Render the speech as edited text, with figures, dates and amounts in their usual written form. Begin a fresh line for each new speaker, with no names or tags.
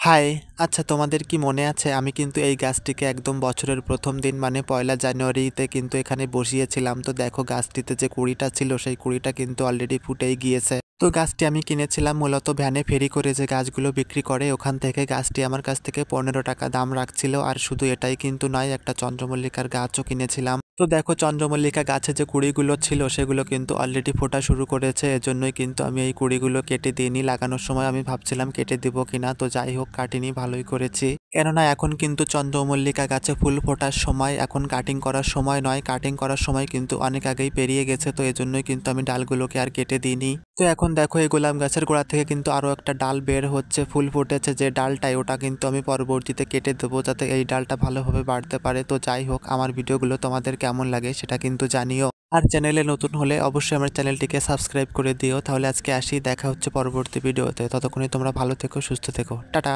High! আচ্ছা তোমাদের কি মনে আছে আমি কিন্তু এই গাছটিকে একদম বছরের ১ম দিন মানে পয়লা জানুয়ারিতে কিন্তু এখানে বসিয়েছিলাম। তো দেখো গাছটিতে যে কুঁড়িটা ছিল সেই কুঁড়িটা কিন্তু অলরেডি ফুটেই গিয়েছে। তো গাছটি আমি কিনেছিলাম মূলত ভ্যানে ফেরি করে যে গাছগুলো বিক্রি করে ওখান থেকে। গাছটি আমার কাছ থেকে ৳১৫ দাম রাখছিল। আর শুধু এটাই কিন্তু নয়, একটা চন্দ্রমল্লিকার গাছও কিনেছিলাম। তো দেখো চন্দ্রমল্লিকা গাছে যে কুঁড়িগুলো ছিল সেগুলো কিন্তু অলরেডি ফোটা শুরু করেছে। এজন্যই কিন্তু আমি এই কুঁড়িগুলো কেটে দিইনি। লাগানোর সময় আমি ভাবছিলাম কেটে দিব কিনা, তো যাই হোক কাটিনি, ভালোই করেছি। কেননা এখন কিন্তু চন্দ্রমল্লিকা গাছে ফুল ফোটার সময়, এখন কাটিং করার সময় নয়। কাটিং করার সময় কিন্তু অনেক আগেই পেরিয়ে গেছে, তো এজন্যই কিন্তু আমি ডালগুলোকে আর কেটে দিইনি। তো এখন দেখো এই গোলাপ গাছের গোড়া থেকে কিন্তু আরও একটা ডাল বের হচ্ছে, ফুল ফুটেছে যে ডালটাই, ওটা কিন্তু আমি পরবর্তীতে কেটে দেবো যাতে এই ডালটা ভালোভাবে বাড়তে পারে। তো যাই হোক আমার ভিডিওগুলো তোমাদের কেমন লাগে সেটা কিন্তু জানিও। আর চ্যানেলে নতুন হলে অবশ্যই আমার চ্যানেলটিকে সাবস্ক্রাইব করে দিও। তাহলে আজকে আসি, দেখা হচ্ছে পরবর্তী ভিডিওতে। ততক্ষণে তোমরা ভালো থেকো, সুস্থ থেকো, টাটা।